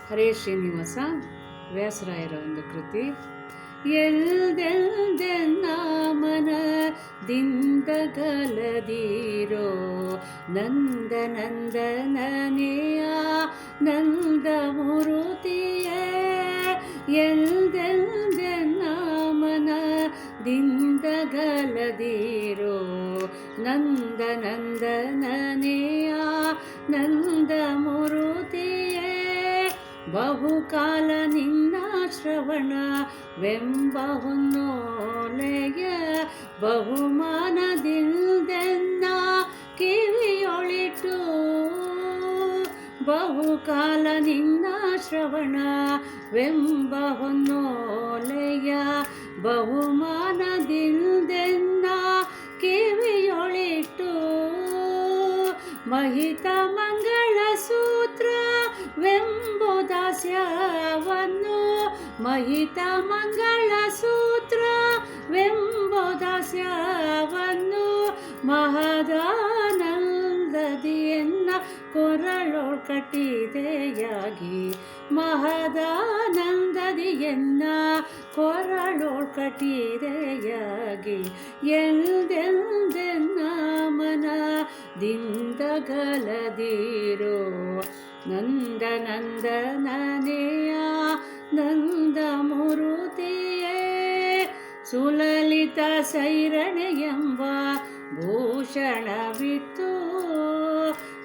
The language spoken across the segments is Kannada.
ಹರೇ ಶ್ರೀನಿವಾಸ ವ್ಯಾಸರಾಯರ ಒಂದು ಕೃತಿ. ಎಲ್ದೆಲ್ದೆನ್ನ ಮನದಿಂದಗಲದಿರೋ ನಂದ ನಂದನನೆಯ ನಂದ ಮೂರುತಿಯೇ. ಎಲ್ದೆಲ್ದೆನ್ನ ಮನದಿಂದಗಲದಿರೋ ನಂದ ನಂದನನೆಯ ನಂದ ಮೂರುತಿಯೇ. ಬಹುಕಾಲ ನಿನ್ನ ಶ್ರವಣವೆಂಬ ಹೊನ್ನೋಲೆಯ ಬಹುಮಾನದಿಲ್ದೆನ್ನ ಕಿವಿಯೊಳಿಟ್ಟು. ಬಹುಕಾಲ ನಿನ್ನ ಶ್ರವಣವೆಂಬ ಹೊನ್ನೋಲೆಯ ಬಹುಮಾನದಿಲ್ದೆನ್ನ ಕಿವಿಯೊಳಿಟ್ಟು. ಮಹಿತ ಮಂಗಳ ಸೂತ್ರವೆಂಬುದಾಸ್ಯವನ್ನು ಮಹಿತ ಮಂಗಳ ಸೂತ್ರವೆಂಬುದಾಸ್ಯವನ್ನು ಮಹದಾನಂದದಿಯನ್ನ ಕೊರಳೊಳ್ ಕಟ್ಟಿದೆಯಾಗಿ. ಮಹದಾನಂದದಿಯನ್ನ ಕೊರಳೊಳ್ ಕಟ್ಟಿದೆಯಾಗಿ. ಎಲ್ದೆಲ್ದೆನ್ನ ಮನದಿಂದಗಲದಿರೋ ನಂದ ನಂದನನೆಯ ನಂದ ಮೂರುತಿಯೇ. ಸುಲಲಿತ ಸೈರಣೆಯೆಂಬ ಭೂಷಣವಿತ್ತು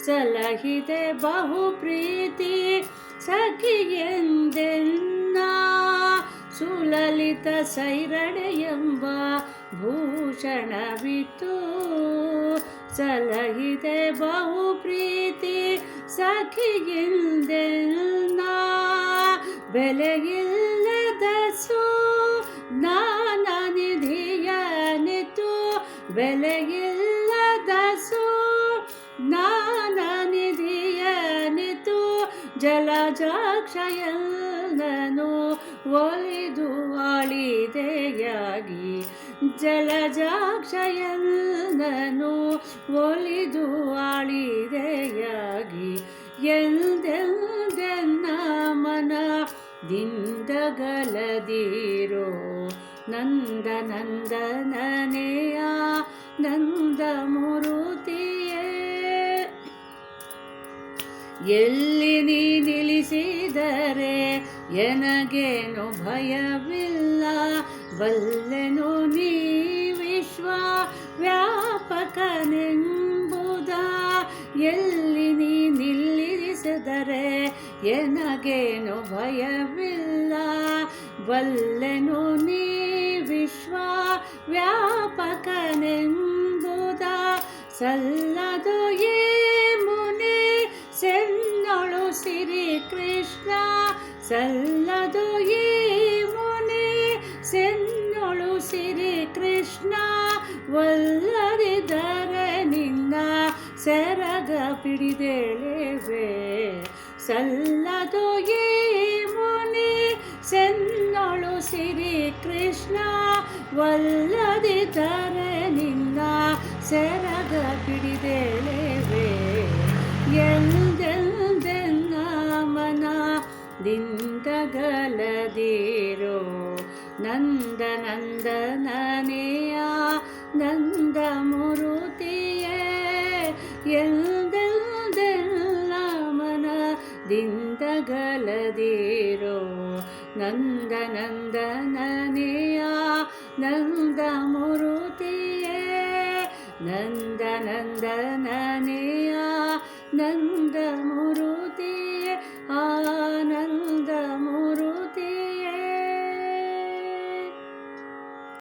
ಸಲಹಿದೆ ಬಹು ಪ್ರೀತಿ ಸಖಿಯೆಂದೆನ್ನ. ಸುಲಲಿತ ಸೈರಣೆಯೆಂಬ ಭೂಷಣವಿತ್ತು ಸಲಹಿದೆ ಬಹು ಪ್ರೀತಿ ಸಖಿಯೆಂದೆನ್ನ. ಬೆಲೆಯಿಲ್ಲದ ಜ್ಞಾನ ನಿಧಿಯನಿತು ಬೆಲೆಯಿಲ್ಲದ ಜ್ಞಾನ ನಿಧಿಯನಿತು. ಜಲಜಾಕ್ಷಯನನು ಒಲಿದು ಆಳಿದೆಯಾಗಿ. ಜಲಜಾಕ್ಷಯನನು ಒಲಿದು ಆಳಿದೆಯಾಗಿ. ಎಲ್ದೆಲ್ದೆನ್ನ ಮನದಿಂದಗಲದಿರೋ ನಂದ ನಂದನನೆಯ ನಂದ ಮೂರುತಿಯೇ. ಎಲ್ಲಿ ನೀ ನಿಲ್ಲಿಸಿದರೆ ಎನಗೇನು ಭಯವಿಲ್ಲ. ಬಲ್ಲೆನು ನೀ ವಿಶ್ವ ವ್ಯಾಪಕನೆಂಬುದ. ಎಲ್ಲಿ ನೀ ನಿಲ್ಲಿಸಿದರೆ ಎನಗೇನು ಭಯವಿಲ್ಲ. ಬಲ್ಲೆನು ನೀ ವಿಶ್ವ ವ್ಯಾಪಕನೆಂಬುದ. ಸಲ್ಲದು ಏ ಮುನಿ ಸೆನ್ನೊಳು ಸಿರಿ ಕೃಷ್ಣ. ಸಲ್ಲದು ಏ ಮುನಿ ಸೆನ್ನೊಳು ಸಿರಿ ಕೃಷ್ಣ. ಒಲ್ಲದಿದ್ದರೆ ನಿನ್ನ ಸೆರಗ ಪಿಡಿದೇಳೆವೆ. ಸಲ್ಲದು ಏ ಮುನಿ ಸೆನ್ನೊಳು ಸಿರಿ ಕೃಷ್ಣ. ಒಲ್ಲದಿದ್ದರೆ ನಿನ್ನ ಸೆರಗ ಪಿಡಿದೇಳೆವೆ. ಎಲ್ದೆಲ್ದೆನ್ನ ಮನದಿಂದಗಲದಿರೋ ನಂದ ನಂದನನೆಯ ನಂದ ಮೂರುತಿಯೇ. ಎಲ್ದೆಲ್ದೆನ್ನ ಮನದಿಂದಗಲದಿರೋ ನಂದ ನಂದನನೆಯ ನಂದ ಮೂರುತಿಯೇ. ನಂದ ನಂದನನೆಯ ನಂದ ಮೂರುತಿಯೇ.